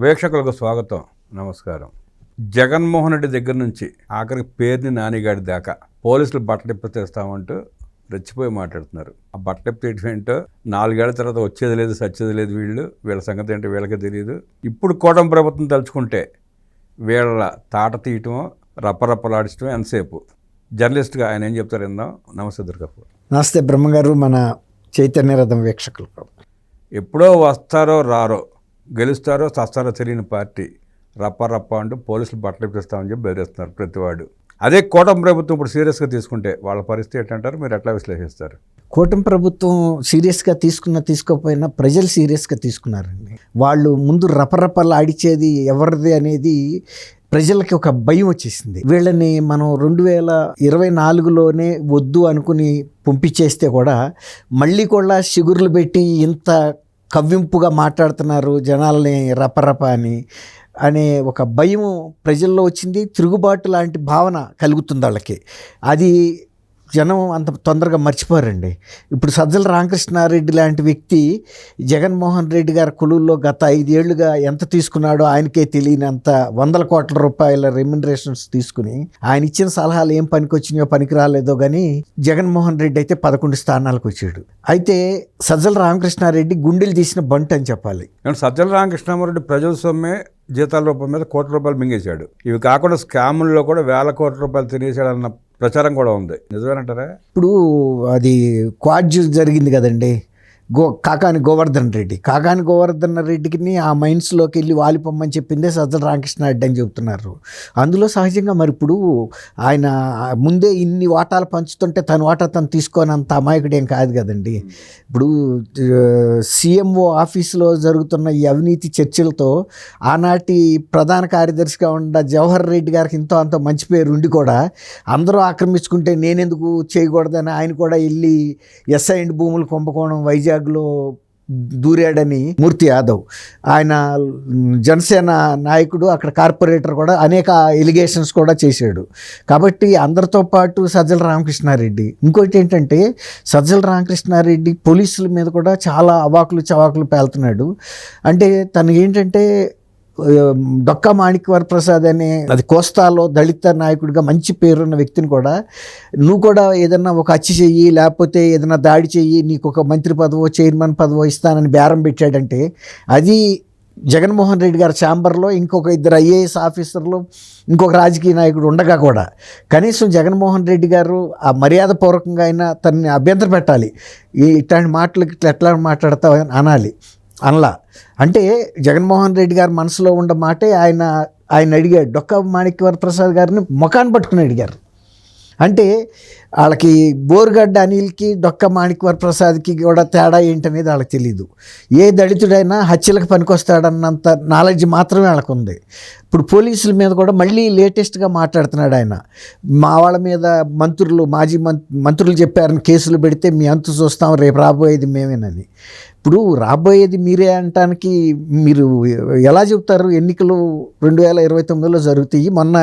వీక్షకులకు స్వాగతం, నమస్కారం. జగన్మోహన్ రెడ్డి దగ్గర నుంచి ఆఖరికి పేరుని నానిగాడి దాకా పోలీసులు బట్టలిప్ప తెస్తామంటూ రెచ్చిపోయి మాట్లాడుతున్నారు. ఆ బట్టలిప్ప తీయటం ఏంటో 4 ఏళ్ల తర్వాత వచ్చేది లేదు, సచ్చేది లేదు. వీళ్ళ సంగతి ఏంటో వీళ్ళకే తెలియదు. ఇప్పుడు కూటమి ప్రభుత్వం తలుచుకుంటే వీళ్ళ తాట తీయటం, రప్పరప్పలాడించడం ఎంతసేపు. జర్నలిస్ట్గా ఆయన ఏం చెప్తారు విందాం. నమస్తే దుర్గాపూర్. నమస్తే బ్రహ్మగారు, మన చైతన్య రథం వీక్షకులు. ఎప్పుడో వస్తారో రారో, గెలుస్తారో చస్తారో తెలియని పార్టీ రప్ప అంటూ పోలీసులు బట్టలు ఇప్పిస్తామని చెప్పి బెదిరిస్తున్నారు ప్రతివాడు. అదే కూటమి ప్రభుత్వం ఇప్పుడు సీరియస్గా తీసుకుంటే వాళ్ళ పరిస్థితి ఏంటంటారు? మీరు ఎట్లా విశ్లేషిస్తారు? కూటమి ప్రభుత్వం సీరియస్గా తీసుకోకపోయినా ప్రజలు సీరియస్గా తీసుకున్నారండి. వాళ్ళు ముందు రపరపలు ఆడిచేది ఎవరిది అనేది ప్రజలకి ఒక భయం వచ్చేసింది. వీళ్ళని మనం 2024లోనే వద్దు అనుకుని పంపించేస్తే కూడా మళ్ళీ కూడా షిగుర్లు పెట్టి ఇంత కవ్వింపుగా మాట్లాడుతున్నారు జనాల్ని రపరప అనే ఒక భయం ప్రజల్లో వచ్చింది. తిరుగుబాటు లాంటి భావన కలుగుతుంది వాళ్ళకి. అది జనం అంత తొందరగా మర్చిపోరండి. ఇప్పుడు సజ్జల రామకృష్ణారెడ్డి లాంటి వ్యక్తి జగన్మోహన్ రెడ్డి గారి కొలువుల్లో గత 5 ఏళ్లుగా ఎంత తీసుకున్నాడో ఆయనకే తెలియనంత 100 కోట్ల రూపాయల రెమ్యునరేషన్స్ తీసుకుని ఆయన ఇచ్చిన సలహాలు ఏం పనికొచ్చినాయో పనికి రాలేదో కానీ జగన్మోహన్ రెడ్డి అయితే 11 స్థానాలకు వచ్చాడు. అయితే సజ్జల రామకృష్ణారెడ్డి గుండెలు తీసిన బంట్ అని చెప్పాలి. సజ్జల రామకృష్ణారెడ్డి ప్రజల సొమ్మే జీతాల రూపం మీద ₹1 కోట్లు మింగేశాడు. ఇవి కాకుండా స్కాముల్లో కూడా ₹1,000 కోట్ల తినేశాడు అన్న ప్రచారం కూడా ఉంది. నిజమేనంటారా? ఇప్పుడు అది క్వాడ్జ్ జరిగింది కదండి, కాకాని గోవర్ధన్ రెడ్డికి ఆ మైన్స్లోకి వెళ్ళి వాలిపోమ్మని చెప్పిందే సజ్జల రామకృష్ణారెడ్డి అని చెబుతున్నారు. అందులో సహజంగా మరి ఇప్పుడు ఆయన ముందే ఇన్ని వాటాలు పంచుతుంటే తన వాటా తను తీసుకోనంత అమాయకుడేం కాదు కదండి. ఇప్పుడు సీఎంఓ ఆఫీసులో జరుగుతున్న ఈ అవినీతి చర్చలతో ఆనాటి ప్రధాన కార్యదర్శిగా ఉన్న జవహర్ రెడ్డి గారికి ఇంతో అంత మంచి పేరు ఉండి కూడా అందరూ ఆక్రమించుకుంటే నేనెందుకు చేయకూడదని ఆయన కూడా వెళ్ళి ఎస్ఐండ్ భూములు కుంభకోణం వైజాగ్లో దూరాడని మూర్తి యాదవ్, ఆయన జనసేన నాయకుడు, అక్కడ కార్పొరేటర్ కూడా అనేక ఎలిగేషన్స్ కూడా చేశాడు. కాబట్టి అందరితో పాటు సజ్జల రామకృష్ణారెడ్డి, ఇంకోటి ఏంటంటే సజ్జల రామకృష్ణారెడ్డి పోలీసుల మీద కూడా చాలా అవాకులు చవాకులు పేలుతున్నాడు. అంటే తను ఏంటంటే డొక్కా మాణిక్య వరప్రసాద్ అనే అది కోస్తాలో దళిత నాయకుడిగా మంచి పేరున్న వ్యక్తిని కూడా నువ్వు కూడా ఏదన్నా ఒక హత్య చెయ్యి, లేకపోతే ఏదైనా దాడి చెయ్యి, నీకు ఒక మంత్రి పదవో చైర్మన్ పదవో ఇస్తానని బేరం పెట్టాడంటే అది జగన్మోహన్ రెడ్డి గారి ఛాంబర్లో ఇంకొక 2 IAS ఆఫీసర్లు, ఇంకొక రాజకీయ నాయకుడు ఉండగా కూడా కనీసం జగన్మోహన్ రెడ్డి గారు ఆ మర్యాదపూర్వకంగా అయినా తనని అభ్యంతర పెట్టాలి. ఇట్లాంటి మాటలకి ఎట్లా మాట్లాడతావు అనాలి. అనలా అంటే జగన్మోహన్ రెడ్డి గారి మనసులో ఉన్న మాటే ఆయన అడిగాడు. డొక్కా మాణిక్య వరప్రసాద్ గారిని ముఖాన్ని పట్టుకుని అడిగారు. అంటే వాళ్ళకి బోరుగడ్డ అనిల్కి డొక్కా మాణిక్య వరప్రసాద్కి కూడా తేడా ఏంటనేది వాళ్ళకి తెలీదు. ఏ దళితుడైనా హత్యలకు పనికొస్తాడన్నంత నాలెడ్జ్ మాత్రమే వాళ్ళకు ఉంది. ఇప్పుడు పోలీసుల మీద కూడా మళ్ళీ లేటెస్ట్గా మాట్లాడుతున్నాడు ఆయన. మా వాళ్ళ మీద మాజీ మంత్రులు చెప్పారని కేసులు పెడితే మీ అంతు చూస్తాం, రేపు రాబోయేది మేమేనని. ఇప్పుడు రాబోయేది మీరే అనటానికి మీరు ఎలా చెబుతారు? ఎన్నికలు 2029లో జరుగుతాయి. మొన్న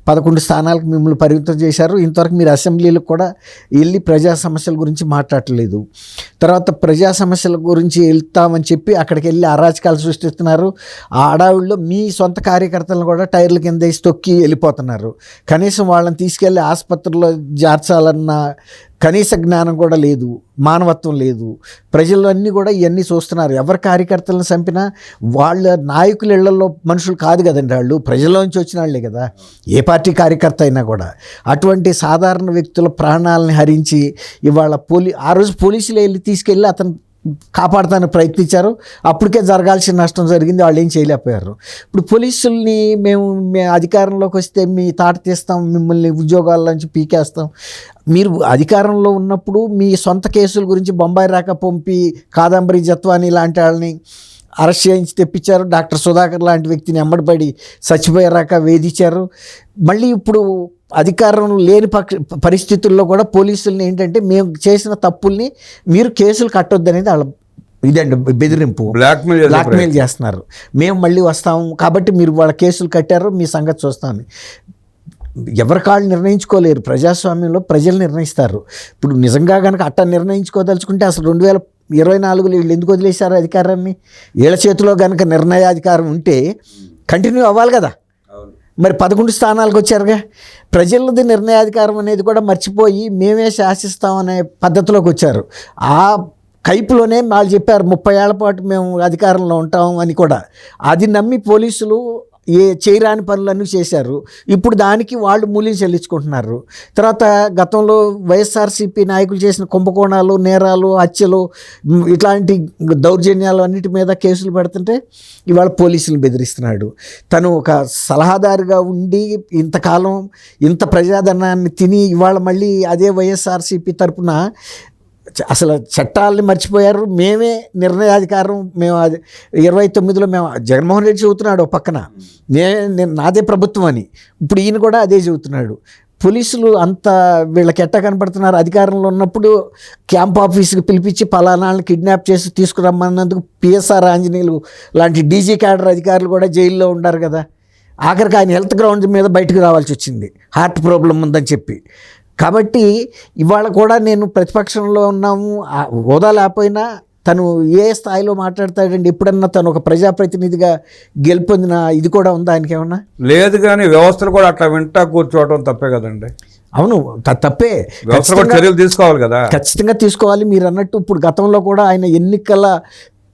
11 స్థానాలకు మిమ్మల్ని పరిమితం చేశారు. ఇంతవరకు మీరు అసెంబ్లీలకు కూడా వెళ్ళి ప్రజా సమస్యల గురించి మాట్లాడలేదు. తర్వాత ప్రజా సమస్యల గురించి వెళ్తామని చెప్పి అక్కడికి వెళ్ళి అరాచకాలు సృష్టిస్తున్నారు. ఆ అడావుల్లో మీ సొంత కార్యకర్తలను కూడా టైర్ల కింద వేసి తొక్కి వెళ్ళిపోతున్నారు. కనీసం వాళ్ళని తీసుకెళ్ళి ఆసుపత్రిలో చేర్చాలన్న కనీస జ్ఞానం కూడా లేదు, మానవత్వం లేదు. ప్రజలు అన్నీ కూడా ఇవన్నీ చూస్తున్నారు. ఎవరి కార్యకర్తలను చంపినా వాళ్ళ నాయకుల ఇళ్లలో మనుషులు కాదు కదండి, వాళ్ళు ప్రజల్లోంచి వచ్చిన వాళ్ళే కదా, ఏ పార్టీ కార్యకర్త అయినా కూడా. అటువంటి సాధారణ వ్యక్తుల ప్రాణాలని హరించి ఇవాళ ఆ రోజు పోలీసులు వెళ్ళి తీసుకెళ్ళి అతను కాపాడటానికి ప్రయత్నించారు. అప్పటికే జరగాల్సిన నష్టం జరిగింది, వాళ్ళు ఏం చేయలేకపోయారు. ఇప్పుడు పోలీసుల్ని మేము అధికారంలోకి వస్తే మీ తాట తీస్తాం, మిమ్మల్ని ఉద్యోగాల నుంచి పీకేస్తాం. మీరు అధికారంలో ఉన్నప్పుడు మీ సొంత కేసుల గురించి బొంబాయి రాక పంపి కాదంబరి జత్వాని లాంటి వాళ్ళని అరెస్ట్ చేయించి తెప్పించారు. డాక్టర్ సుధాకర్ లాంటి వ్యక్తిని ఎంబడిపడి చచ్చిపోయారాక వేధించారు. మళ్ళీ ఇప్పుడు అధికారం లేని పరిస్థితుల్లో కూడా పోలీసుల్ని ఏంటంటే మేము చేసిన తప్పుల్ని మీరు కేసులు కట్టొద్దనేది వాళ్ళ ఇదండి, బెదిరింపు, బ్లాక్మెయిల్ చేస్తున్నారు. మేము మళ్ళీ వస్తాము కాబట్టి మీరు వాళ్ళ కేసులు కట్టారు, మీ సంగతి చూస్తామని. ఎవరి కాళ్ళు నిర్ణయించుకోలేరు. ప్రజాస్వామ్యంలో ప్రజలు నిర్ణయిస్తారు. ఇప్పుడు నిజంగా కనుక అట్ట నిర్ణయించుకోదలుచుకుంటే అసలు 24లో వీళ్ళు ఎందుకు వదిలేశారు అధికారాన్ని? వీళ్ళ చేతిలో కనుక నిర్ణయాధికారం ఉంటే కంటిన్యూ అవ్వాలి కదా. మరి 11 స్థానాలకు వచ్చారుగా. ప్రజలది నిర్ణయాధికారం అనేది కూడా మర్చిపోయి మేమే శాసిస్తామనే పద్ధతిలోకి వచ్చారు. ఆ కైపులోనే వాళ్ళు చెప్పారు 30 ఏళ్ల పాటు మేము అధికారంలో ఉంటాం అని కూడా. అది నమ్మి పోలీసులు చేయరాని పనులన్నీ చేశారు. ఇప్పుడు దానికి వాళ్ళు మూల్యం చెల్లించుకుంటున్నారు. తర్వాత గతంలో వైఎస్ఆర్సీపీ నాయకులు చేసిన కుంభకోణాలు, నేరాలు, హత్యలు, ఇట్లాంటి దౌర్జన్యాలు అన్నిటి మీద కేసులు పెడుతుంటే ఇవాళ పోలీసులను బెదిరిస్తున్నాడు. తను ఒక సలహాదారుగా ఉండి ఇంతకాలం ఇంత ప్రజాధనాన్ని తిని ఇవాళ మళ్ళీ అదే వైఎస్ఆర్సీపీ తరపున అసలు చట్టాలని మర్చిపోయారు. మేమే నిర్ణయాధికారం, మేము 29లో మేము జగన్మోహన్ రెడ్డి చెబుతున్నాడు పక్కన నేను నాదే ప్రభుత్వం అని. ఇప్పుడు ఈయన కూడా అదే చెబుతున్నాడు. పోలీసులు అంత వీళ్ళకి ఎట్టా కనపడుతున్నారు? అధికారంలో ఉన్నప్పుడు క్యాంప్ ఆఫీస్కి పిలిపించి పలానాళ్ళని కిడ్నాప్ చేసి తీసుకురమ్మన్నందుకు పిఎస్ఆర్ ఆంజనేయులు లాంటి డీజీ క్యాడర్ అధికారులు కూడా జైల్లో ఉన్నారు కదా. ఆఖరికి ఆయన హెల్త్ గ్రౌండ్ మీద బయటకు రావాల్సి వచ్చింది, హార్ట్ ప్రాబ్లం ఉందని చెప్పి. కాబట్టి ఇవాళ కూడా నేను ప్రతిపక్షంలో ఉన్నాము, హోదా లేకపోయినా తను ఏ స్థాయిలో మాట్లాడతాడండి? ఎప్పుడన్నా తను ఒక ప్రజాప్రతినిధిగా గెలుపొందిన ఇది కూడా ఉందా ఆయనకి ఏమన్నా? లేదు. కానీ వ్యవస్థలు కూడా అట్లా వింటా కూర్చోవడం తప్పే కదండి. అవును, తప్పే. చర్యలు తీసుకోవాలి కదా, ఖచ్చితంగా తీసుకోవాలి. మీరు అన్నట్టు ఇప్పుడు గతంలో కూడా ఆయన ఎన్నికల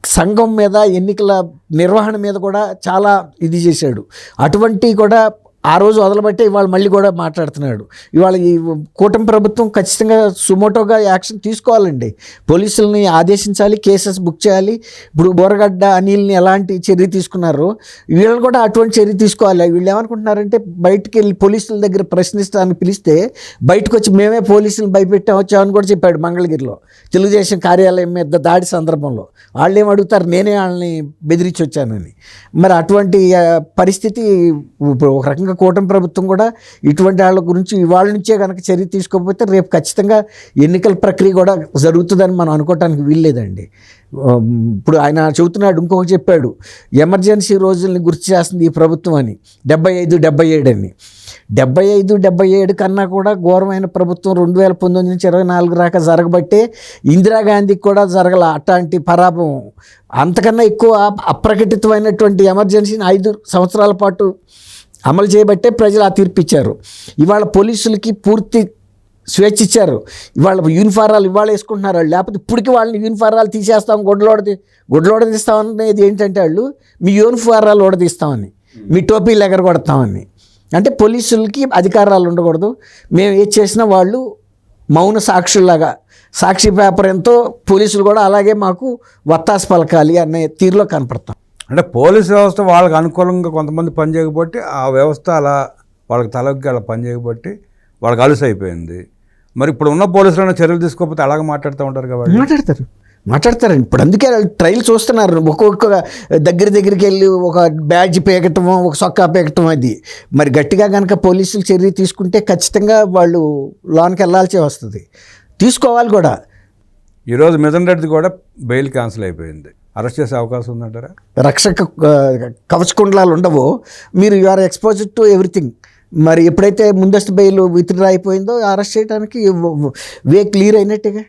సంఘం మీద, ఎన్నికల నిర్వహణ మీద కూడా చాలా ఇది చేశాడు. అటువంటి కూడా ఆ రోజు వదలబట్టే ఇవాళ మళ్ళీ కూడా మాట్లాడుతున్నాడు. ఇవాళ ఈ కూటమి ప్రభుత్వం ఖచ్చితంగా సుమోటోగా యాక్షన్ తీసుకోవాలండి. పోలీసుల్ని ఆదేశించాలి, కేసెస్ బుక్ చేయాలి. ఇప్పుడు బోరగడ్డ అనిల్ని ఎలాంటి చర్య తీసుకున్నారో వీళ్ళు కూడా అటువంటి చర్య తీసుకోవాలి. వీళ్ళు ఏమనుకుంటున్నారంటే బయటికి వెళ్ళి పోలీసుల దగ్గర ప్రశ్నిస్తానికి పిలిస్తే బయటకు వచ్చి మేమే పోలీసులను భయపెట్టాం వచ్చామని కూడా చెప్పాడు మంగళగిరిలో తెలుగుదేశం కార్యాలయం మీద దాడి సందర్భంలో. వాళ్ళు ఏం అడుగుతారు, నేనే వాళ్ళని బెదిరించి వచ్చానని. మరి అటువంటి పరిస్థితి ఇప్పుడు ఒక రకంగా కూటమి ప్రభుత్వం కూడా ఇటువంటి వాళ్ళ గురించి ఇవాళ నుంచే కనుక చర్య తీసుకోకపోతే రేపు ఖచ్చితంగా ఎన్నికల ప్రక్రియ కూడా జరుగుతుందని మనం అనుకోవటానికి వీల్లేదండి. ఇప్పుడు ఆయన చెబుతున్నాడు, ఇంకొకటి చెప్పాడు, ఎమర్జెన్సీ రోజుల్ని గుర్తు చేస్తుంది ఈ ప్రభుత్వం అని. 75-77 అని. 75-77 కన్నా కూడా ఘోరమైన ప్రభుత్వం 2019 నుంచి 24 దాకా జరగబట్టే ఇందిరాగాంధీకి కూడా జరగల అట్లాంటి పరాభవం. అంతకన్నా ఎక్కువ అప్రకటితమైనటువంటి ఎమర్జెన్సీని 5 సంవత్సరాల పాటు అమలు చేయబట్టే ప్రజలు ఆ తీర్పు ఇచ్చారు. ఇవాళ పోలీసులకి పూర్తి స్వేచ్ఛ ఇచ్చారు. ఇవాళ యూనిఫారాలు ఇవాళ వేసుకుంటున్నారు వాళ్ళు. లేకపోతే ఇప్పటికీ వాళ్ళని యూనిఫారాలు తీసేస్తాం, గుడ్లోడ తీస్తామనేది ఏంటంటే వాళ్ళు మీ యూనిఫారాలు ఓడదీస్తామని, మీ టోపీలు ఎగరగొడతామని. అంటే పోలీసులకి అధికారాలు ఉండకూడదు, మేము ఏది చేసినా వాళ్ళు మౌన సాక్షుల్లాగా, సాక్షి పేపర్ ఎంతో పోలీసులు కూడా అలాగే మాకు వత్తాసు పలకాలి అనే తీరులో కనపడతాం. అంటే పోలీస్ వ్యవస్థ వాళ్ళకి అనుకూలంగా కొంతమంది పనిచేయకపోతే ఆ వ్యవస్థ అలా వాళ్ళకి తలకి అలా పనిచేయకపోతే వాళ్ళకి అలసి అయిపోయింది. మరి ఇప్పుడు ఉన్న పోలీసులను చర్యలు తీసుకోకపోతే అలాగే మాట్లాడుతూ ఉంటారు కాబట్టి మాట్లాడతారండి. ఇప్పుడు అందుకే ట్రయల్ చూస్తున్నారు. ఒక్కొక్క దగ్గరికి వెళ్ళి ఒక బ్యాడ్జ్ పేకటం, ఒక సొక్కా పేకటం. అది మరి గట్టిగా కనుక పోలీసులు చర్య తీసుకుంటే ఖచ్చితంగా వాళ్ళు లోనికి వెళ్ళాల్సి వస్తుంది, తీసుకోవాలి కూడా. ఈరోజు మిథున్ రెడ్డి కూడా బెయిల్ క్యాన్సిల్ అయిపోయింది. అరెస్ట్ చేసే అవకాశం ఉందంటారా? రక్షక కవచకుండలాలు ఉండవో, మీరు you are exposed to everything. మరి ఎప్పుడైతే ముందస్తు బెయిల్ విత్డ్రా అయిపోయిందో అరెస్ట్ చేయడానికి వే క్లియర్ అయినట్టుగా.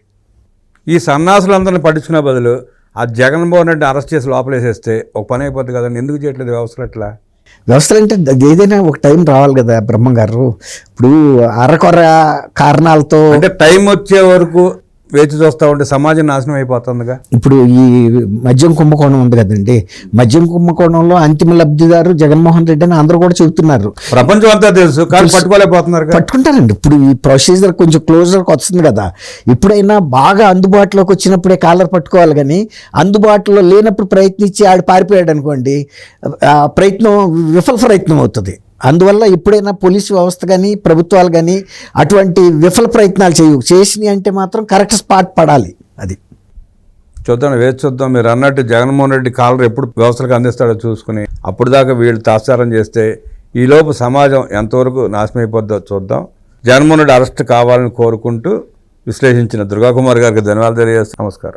ఈ సన్నాసులందరినీ పట్టించుకునే బదులు ఆ జగన్మోహన్ రెడ్డి అరెస్ట్ చేసి లోపలేసేస్తే ఒక పని అయిపోతుంది కదండి. ఎందుకు చేయట్లేదు వ్యవస్థలు? అట్లా వ్యవస్థలు అంటే ఏదైనా ఒక టైం రావాలి కదా బ్రహ్మంగారు. ఇప్పుడు అరకొర కారణాలతో అంటే టైం వచ్చే వరకు వేచి చూస్తూ ఉంటే సమాజం నాశనం అయిపోతుందిగా. ఇప్పుడు ఈ మద్యం కుంభకోణం ఉంది కదండి, మద్యం కుంభకోణంలో అంతిమ లబ్ధిదారు జగన్మోహన్ రెడ్డి అని అందరూ కూడా చెబుతున్నారు. ప్రపంచం అంతా తెలుసు, కానీ పట్టుకోలేకపోతున్నారు. పట్టుకుంటారండి. ఇప్పుడు ఈ ప్రొసీజర్ కొంచెం క్లోజర్కి వస్తుంది కదా. ఎప్పుడైనా బాగా అందుబాటులోకి వచ్చినప్పుడే కాలర్ పట్టుకోవాలి, కానీ అందుబాటులో లేనప్పుడు ప్రయత్నించి ఆడు పారిపోయాడు అనుకోండి, ఆ ప్రయత్నం విఫల ప్రయత్నం అవుతుంది. అందువల్ల ఎప్పుడైనా పోలీసు వ్యవస్థ కానీ ప్రభుత్వాలు కానీ అటువంటి విఫల ప్రయత్నాలు చేసినాయి అంటే మాత్రం కరెక్ట్ స్పాట్ పడాలి. అది చూద్దాం, వేచి చూద్దాం. మీరు అన్నట్టు జగన్మోహన్ రెడ్డి కాలర్ ఎప్పుడు వ్యవస్థలకు అందిస్తాడో చూసుకుని అప్పుడు దాకా వీళ్ళు తాత్సారం చేస్తే ఈలోపు సమాజం ఎంతవరకు నాశనం అయిపోద్దో చూద్దాం. జగన్మోహన్ రెడ్డి అరెస్ట్ కావాలని కోరుకుంటూ విశ్లేషించిన దుర్గాకుమార్ గారికి ధన్యవాదాలు తెలియజేస్తాను. నమస్కారం.